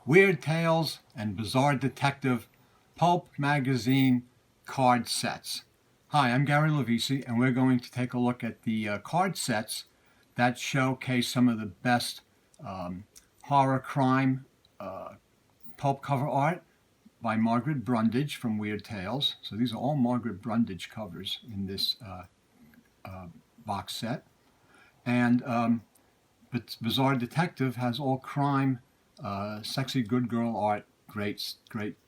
Weird Tales and Bizarre Detective Pulp Magazine card sets. Hi, I'm Gary Lovisi, and we're going to take a look at the card sets that showcase some of the best horror crime pulp cover art by Margaret Brundage from Weird Tales. So these are all Margaret Brundage covers in this box set. And but Bizarre Detective has all crime, sexy good girl art, great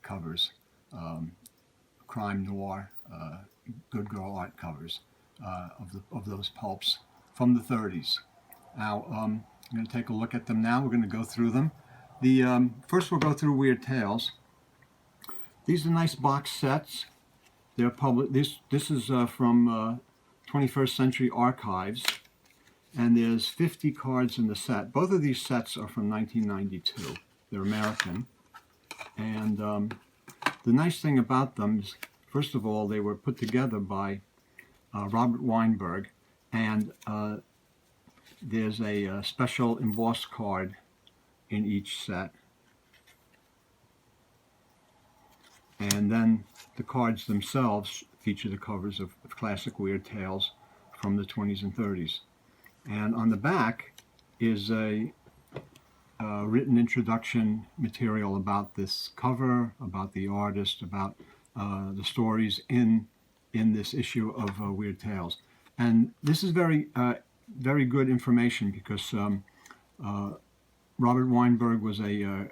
covers, crime noir, good girl art covers of those pulps from the 30s. Now I'm going to take a look at them now. We're going to go through them. First we'll go through Weird Tales. These are nice box sets. They're public. This is from 21st Century Archives, and there's 50 cards in the set. Both of these sets are from 1992. They're American, and the nice thing about them is, first of all, they were put together by Robert Weinberg, and there's a special embossed card in each set. And then the cards themselves feature the covers of classic Weird Tales from the 20s and 30s. And on the back is a written introduction material about this cover, about the artist, about the stories in this issue of Weird Tales. And this is very good information because Robert Weinberg was a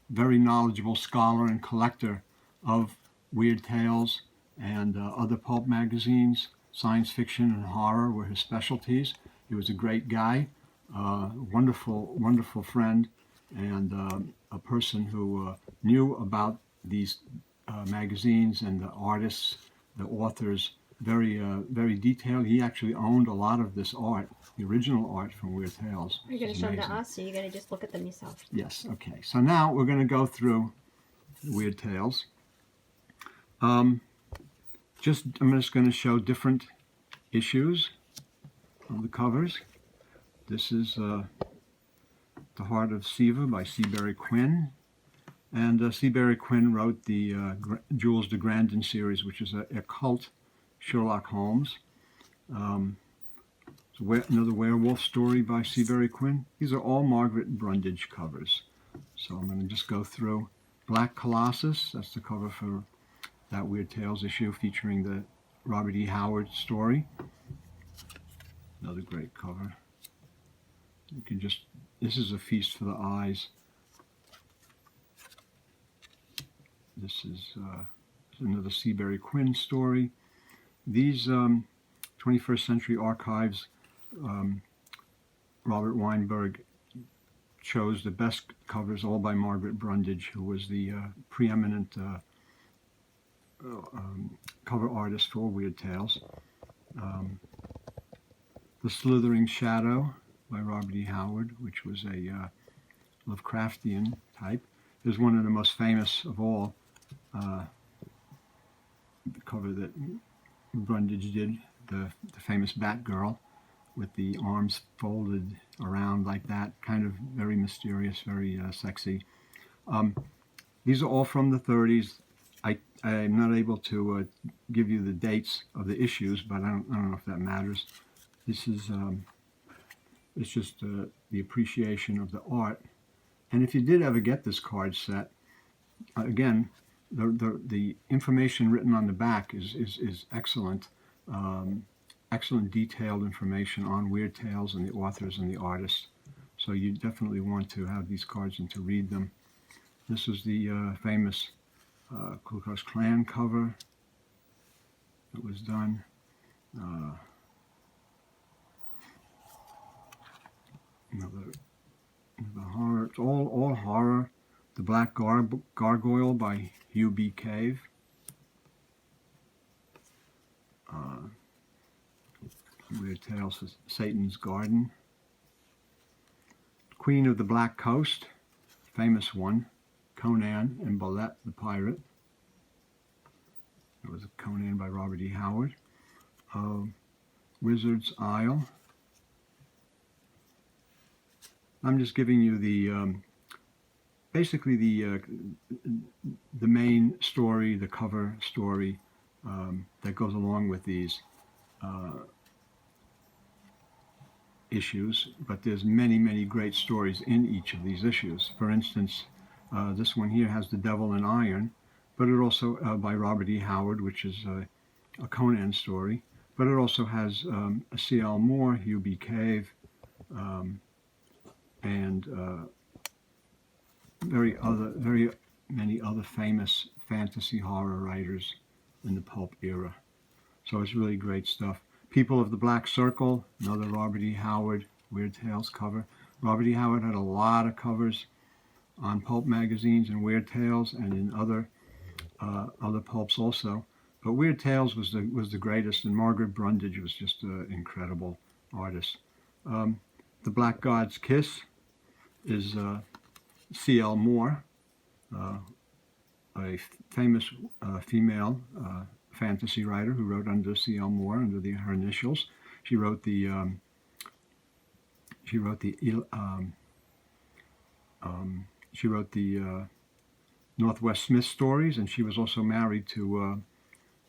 very knowledgeable scholar and collector of Weird Tales and other pulp magazines. Science fiction and horror were his specialties. He was a great guy, wonderful friend, and a person who knew about these magazines and the artists, the authors, very detailed. He actually owned a lot of this art, the original art from Weird Tales. Are you going to show them to us, or are you going to just look at them yourself? Yes, okay. So now we're going to go through Weird Tales. I'm just going to show different issues of the covers. This is The Heart of Siva by Seabury Quinn. And Seabury Quinn wrote the Jules de Grandin series, which is a cult Sherlock Holmes. Another werewolf story by Seabury Quinn. These are all Margaret Brundage covers. So I'm going to just go through Black Colossus. That's the cover for that Weird Tales issue featuring the Robert E. Howard story. Another great cover. You can just, this is a feast for the eyes. This is another Seabury Quinn story. These 21st Century Archives, Robert Weinberg chose the best covers, all by Margaret Brundage, who was the preeminent cover artist for Weird Tales. The Slithering Shadow by Robert E. Howard, which was a Lovecraftian type, is one of the most famous of all. The cover that Brundage did, the famous Batgirl with the arms folded around like that, kind of very mysterious, very sexy. These are all from the 30s. I'm not able to give you the dates of the issues, but I don't know if that matters. This is it's just the appreciation of the art. And if you did ever get this card set, again, the information written on the back is excellent. Excellent detailed information on Weird Tales and the authors and the artists. So you definitely want to have these cards and to read them. This is the famous Ku Klux Klan cover that was done. Another horror. It's all horror. The Black Gargoyle by Hugh B. Cave. Weird Tales of Satan's Garden. Queen of the Black Coast, famous one. Conan and Bolette the Pirate. It was a Conan by Robert E. Howard. Wizard's Isle. I'm just giving you the basically the main story, the cover story that goes along with these issues, but there's many great stories in each of these issues. For instance, this one here has The Devil in Iron, but it also by Robert E. Howard, which is a Conan story, but it also has a Ciel Moore, Hugh B. Cave, and very many other famous fantasy horror writers in the pulp era. So it's really great stuff. People of the Black Circle, another Robert E. Howard Weird Tales cover. Robert E. Howard had a lot of covers on pulp magazines and Weird Tales and in other pulps also. But Weird Tales was the greatest, and Margaret Brundage was just an incredible artist. The Black God's Kiss is Ciel Moore, a famous female fantasy writer who wrote under Ciel Moore under her initials. She wrote the Northwest Smith stories, and she was also married to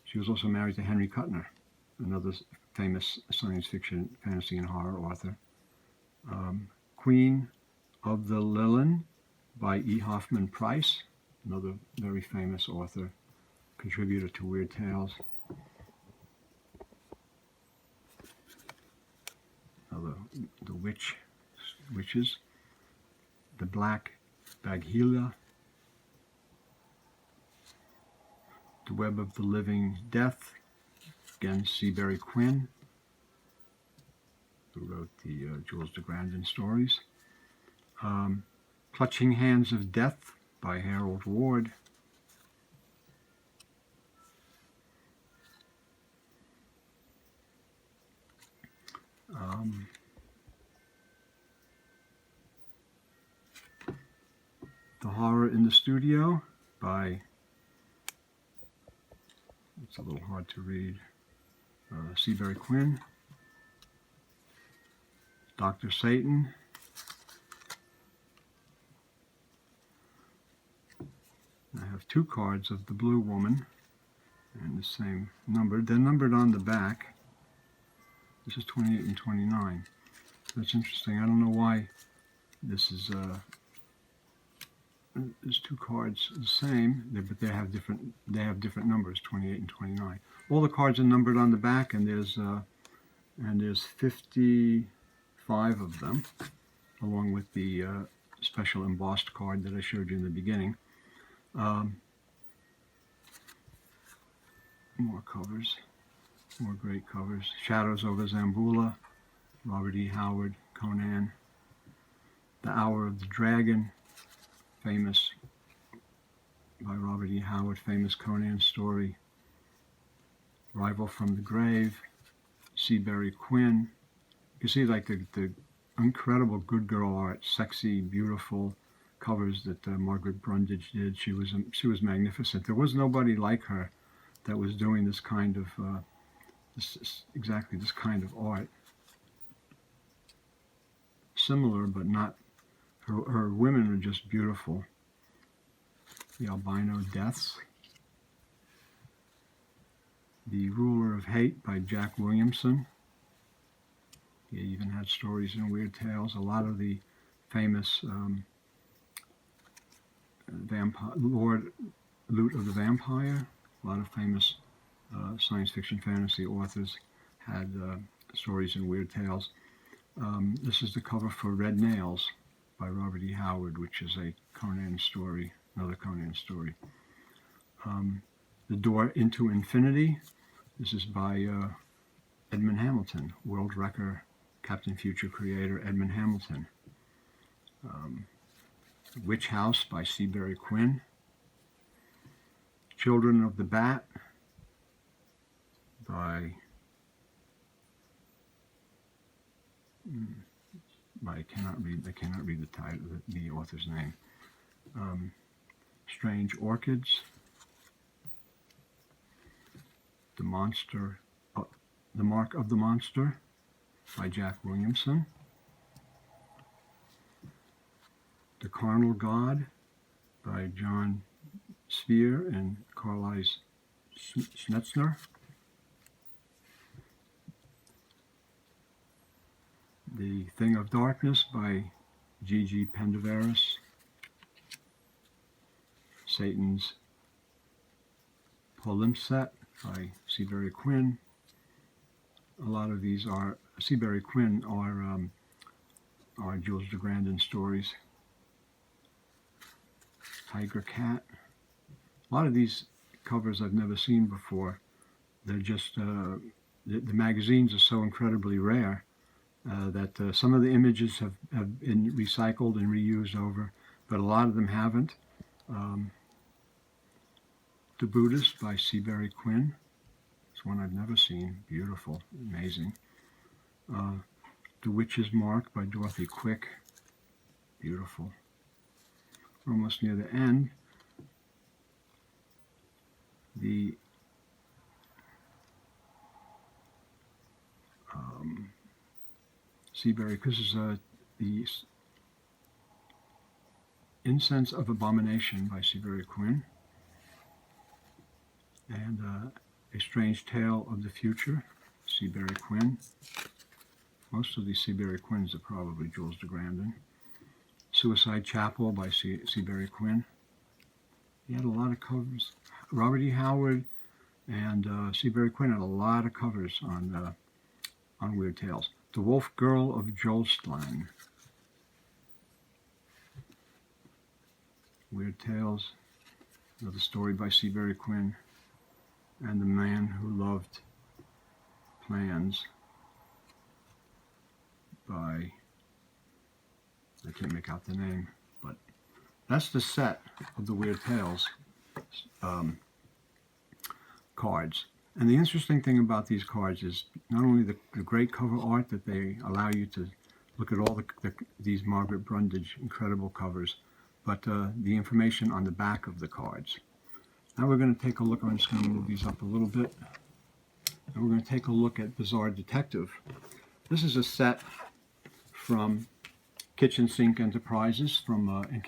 Henry Kuttner, another famous science fiction, fantasy, and horror author. Queen of the Lilin by E. Hoffman Price, another very famous author, contributor to Weird Tales. The witches, the Black Baghila, the Web of the Living Death, again Seabury Quinn, who wrote the Jules de Grandin stories. Clutching Hands of Death by Harold Ward. The Horror in the Studio by, it's a little hard to read, Seabury Quinn. Dr. Satan. I have two cards of the Blue Woman, and the same number. They're numbered on the back. This is 28 and 29. That's interesting. I don't know why this is there's two cards the same, but they have different numbers, 28 and 29. All the cards are numbered on the back, and there's 55 of them, along with the special embossed card that I showed you in the beginning. More covers, more great covers. Shadows over Zambula, Robert E. Howard, Conan. The Hour of the Dragon, famous by Robert E. Howard, famous Conan story. Rival from the Grave, Seabury Quinn. You see, like the incredible good girl art, sexy, beautiful covers that Margaret Brundage did. She was magnificent. There was nobody like her that was doing this kind of exactly this kind of art. Similar, but not. Her women are just beautiful. The Albino Deaths. The Ruler of Hate by Jack Williamson. He even had stories in Weird Tales. A lot of the famous Lord Loot of the Vampire. A lot of famous science fiction fantasy authors had stories in Weird Tales. This is the cover for Red Nails by Robert E. Howard, which is a Conan story, another Conan story. The Door into Infinity. This is by Edmund Hamilton, world wrecker, Captain Future creator Edmund Hamilton. Witch House by Seabury Quinn. Children of the Bat by I cannot read the title, the author's name. Strange Orchids. The Mark of the Monster by Jack Williamson. The Carnal God by John Spear and Carlisle Schnetzner. The Thing of Darkness by G.G. Penderveris. Satan's Palimpsest by Seabury Quinn. A lot of these are Seabury Quinn are Jules de Grandin stories. Tiger Cat. A lot of these covers I've never seen before. They're just the magazines are so incredibly rare that some of the images have been recycled and reused over, but a lot of them haven't. The Buddhist by Seabury Quinn. It's one I've never seen. Beautiful, amazing. The Witch's Mark by Dorothy Quick. Beautiful. We're almost near the end. The Seabury, this is the Incense of Abomination by Seabury Quinn. And A Strange Tale of the Future, Seabury Quinn. Most of these Seabury Quinns are probably Jules de Grandin. Suicide Chapel by Seabury Quinn. He had a lot of covers. Robert E. Howard and Seabury Quinn had a lot of covers on Weird Tales. The Wolf Girl of Jolstein. Weird Tales. Another story by Seabury Quinn. And The Man Who Loved Plans by, I can't make out the name, but that's the set of the Weird Tales cards. And the interesting thing about these cards is not only the great cover art that they allow you to look at all these Margaret Brundage incredible covers, but the information on the back of the cards. Now we're going to take a look, I'm just going to move these up a little bit, and we're going to take a look at Bizarre Detective. This is a set from Kitchen Sink Enterprises, it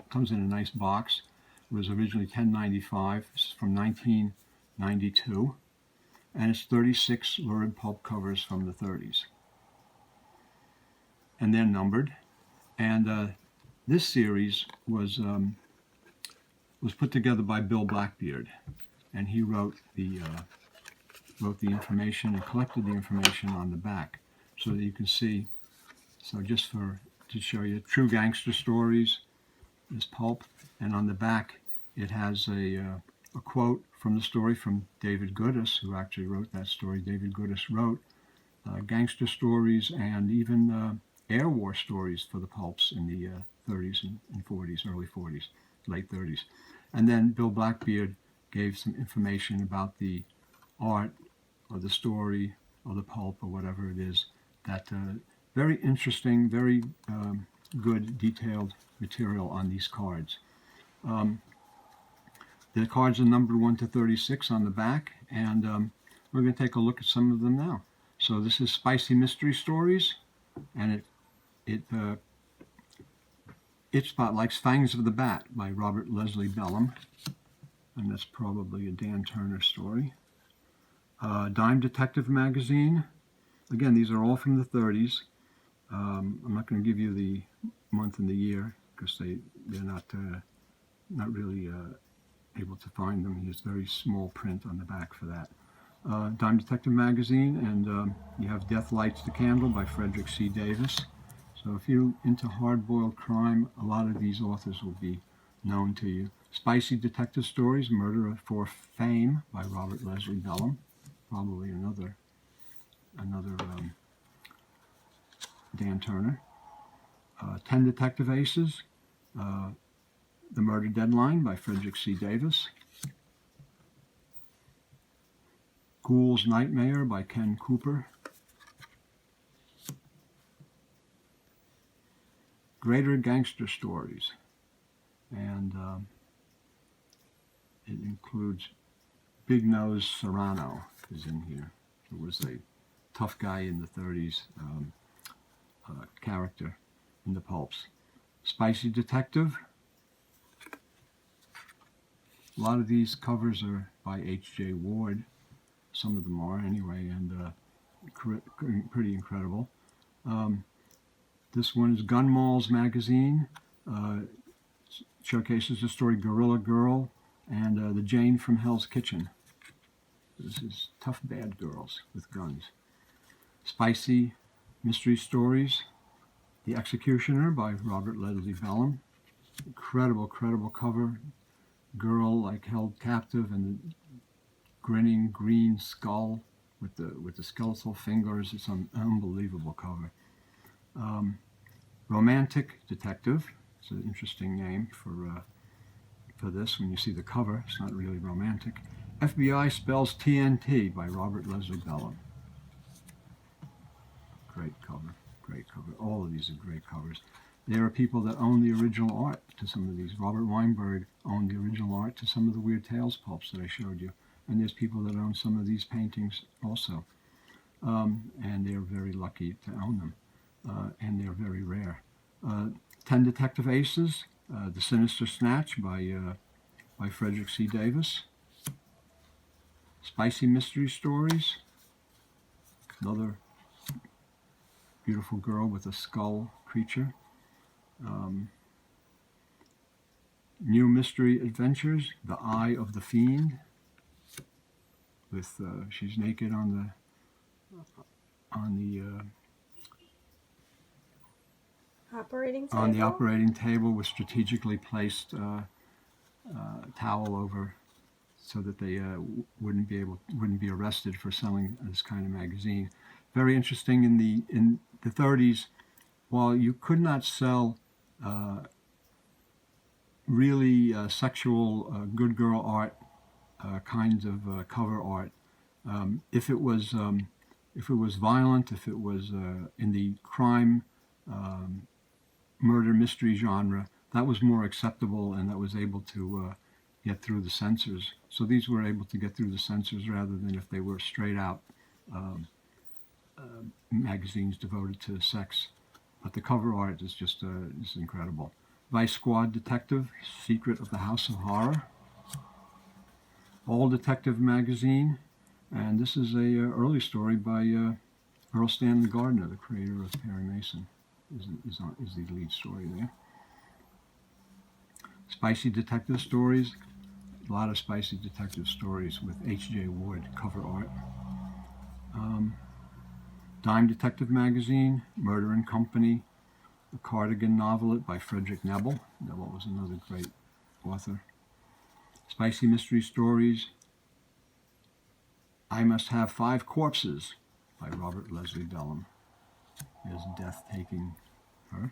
comes in a nice box. It was originally $10.95. This is from 1992, and it's 36 lurid pulp covers from the 30s. And they're numbered, and this series was put together by Bill Blackbeard, and he wrote the information and collected the information on the back, so that you can see. So just to show you, True Gangster Stories is pulp, and on the back it has a quote from the story from David Goodis, who actually wrote that story. David Goodis wrote gangster stories and even air war stories for the pulps in the 30s and 40s, early 40s, late 30s. And then Bill Blackbeard gave some information about the art or the story or the pulp or whatever it is. That very interesting, very good detailed material on these cards. The cards are numbered 1 to 36 on the back, and we're going to take a look at some of them now. So this is Spicy Mystery Stories, and it spotlights Fangs of the Bat by Robert Leslie Bellum, and that's probably a Dan Turner story. Dime Detective Magazine. Again, these are all from the 30s. I'm not going to give you the month and the year because they're not really able to find them. There's very small print on the back for that. Dime Detective Magazine, and you have Death Lights the Candle by Frederick C. Davis. So if you're into hard-boiled crime, a lot of these authors will be known to you. Spicy Detective Stories, Murder for Fame by Robert Leslie Bellum. Probably another Dan Turner. 10 Detective Aces, The Murder Deadline by Frederick C. Davis. Ghoul's Nightmare by Ken Cooper. Greater Gangster Stories, and it includes Big Nose Serrano is in here, who was a tough guy in the 30s character in the pulps. Spicy Detective, A lot of these covers are by H.J. Ward. Some of them are, anyway, and pretty incredible. This one is Gun Malls magazine. Showcases the story Gorilla Girl and the Jane from Hell's Kitchen. This is tough bad girls with guns. Spicy mystery stories. The Executioner by Robert Leslie Bellum. Incredible cover. Girl like held captive and the grinning green skull with the skeletal fingers. It's an unbelievable cover. Romantic Detective. It's an interesting name for this. When you see the cover, it's not really romantic. FBI Spells TNT by Robert Leslie Bellum. Great cover. All of these are great covers. There are people that own the original art to some of these. Robert Weinberg owned the original art to some of the Weird Tales pulps that I showed you. And there's people that own some of these paintings also. And they're very lucky to own them. And they're very rare. 10 Detective Aces, The Sinister Snatch by Frederick C. Davis. Spicy Mystery Stories. Another beautiful girl with a skull creature. New Mystery Adventures, The Eye of the Fiend. With she's naked on the operating table with strategically placed towel over so that they wouldn't be arrested for selling this kind of magazine. Very interesting. In the 30s, while you could not sell really sexual good girl art kinds of cover art, if it was violent, if it was in the crime murder mystery genre, that was more acceptable and that was able to get through the censors. So these were able to get through the censors rather than if they were straight out magazines devoted to sex. But the cover art is just is incredible. Vice Squad Detective, Secret of the House of Horror. All Detective magazine, and this is a early story by Earl Stanley Gardner, the creator of Perry Mason, is the lead story there. Spicy Detective Stories, a lot of spicy detective stories with H.J. Ward cover art. Dime Detective magazine, Murder and Company, a Cardigan novelette by Frederick Nebel. Nebel was another great author. Spicy Mystery Stories, I Must Have 5 Corpses by Robert Leslie Bellum. There's death taking her.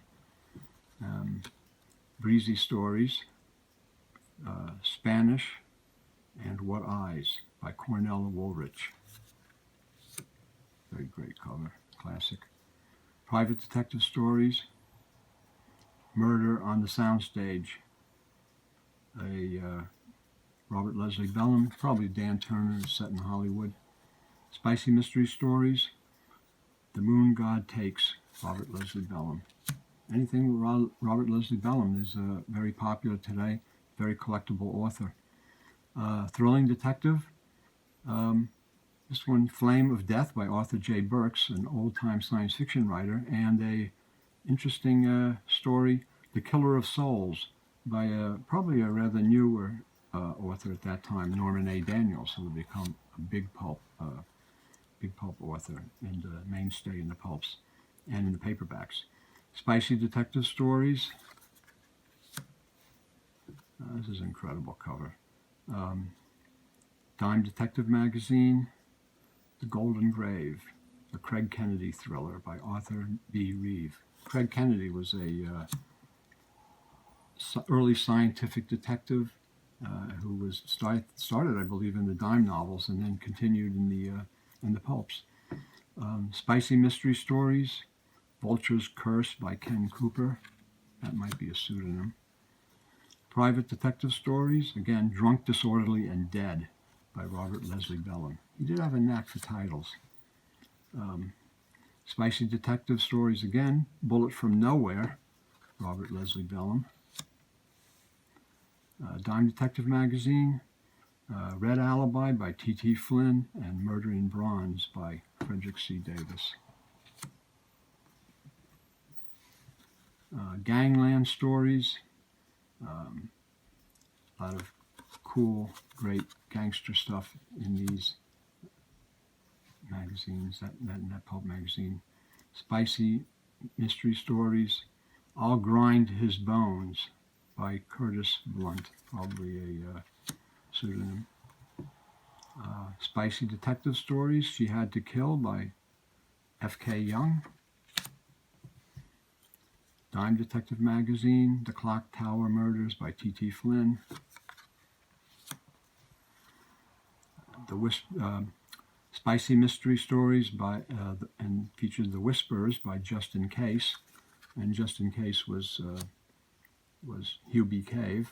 Breezy Stories, Spanish, and What Eyes by Cornell Woolrich. Very great cover, classic. Private Detective Stories, Murder on the Soundstage, a Robert Leslie Bellum, probably Dan Turner, set in Hollywood. Spicy Mystery Stories, The Moon God Takes, Robert Leslie Bellum. Anything with Robert Leslie Bellum is very popular today, very collectible author. Thrilling Detective, this one, Flame of Death by Arthur J. Burks, an old-time science fiction writer, and a interesting story, The Killer of Souls, by probably a rather newer author at that time, Norman A. Daniels, who would become a big pulp author and mainstay in the pulps and in the paperbacks. Spicy Detective Stories. This is an incredible cover. Dime Detective Magazine, The Golden Grave, a Craig Kennedy thriller by Arthur B. Reeve. Craig Kennedy was a early scientific detective who was started, I believe, in the dime novels and then continued in the pulps. Spicy Mystery Stories, Vulture's Curse by Ken Cooper. That might be a pseudonym. Private Detective Stories, again, Drunk, Disorderly, and Dead by Robert Leslie Bellum. He did have a knack for titles. Spicy Detective Stories again, Bullet from Nowhere, Robert Leslie Bellum. Dime Detective Magazine, Red Alibi by T.T. Flynn, and Murder in Bronze by Frederick C. Davis. Gangland Stories, a lot of cool, great gangster stuff in these magazines, that pulp magazine. Spicy Mystery Stories, I'll Grind His Bones by Curtis Blunt, probably a pseudonym. Spicy Detective Stories, She Had to Kill by F.K. Young. Dime Detective Magazine, The Clock Tower Murders by T.T. Flynn. Spicy Mystery Stories and featured The Whisperers by Just in Case, and Just in Case was Hugh B. Cave,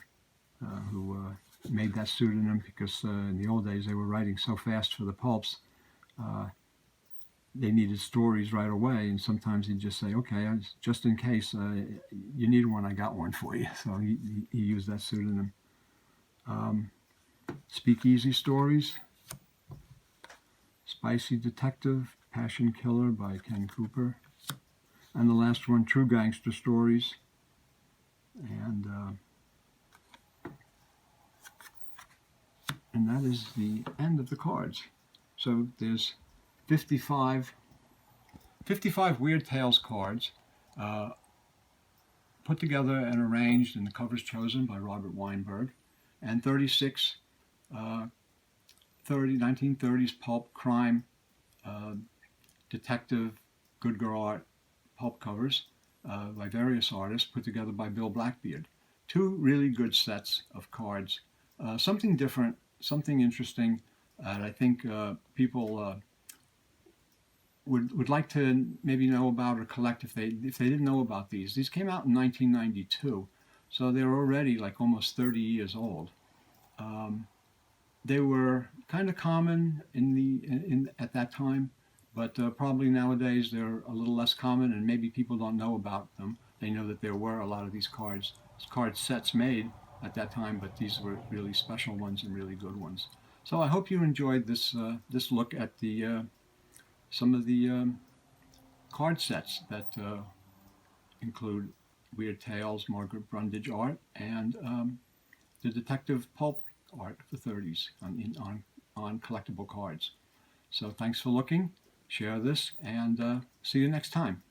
who made that pseudonym because in the old days they were writing so fast for the pulps. They needed stories right away, and sometimes he'd just say, okay, just in case you need one, I got one for you. So he used that pseudonym. Speakeasy Stories, Spicy Detective, Passion Killer by Ken Cooper, and the last one, True Gangster Stories. And that is the end of the cards. So there's 55 Weird Tales cards put together and arranged, and the covers chosen by Robert Weinberg, and 36 1930s pulp crime detective good girl art pulp covers by various artists put together by Bill Blackbeard. Two really good sets of cards, something different, something interesting that I think people would like to maybe know about or collect if they didn't know about these. These came out in 1992, so they're already like almost 30 years old. They were kind of common at that time, but probably nowadays they're a little less common, and maybe people don't know about them. They know that there were a lot of these card sets made at that time, but these were really special ones and really good ones. So I hope you enjoyed this look at some of the card sets that include Weird Tales, Margaret Brundage art, and the detective pulp art of the 30s on collectible cards. So thanks for looking, share this, and see you next time.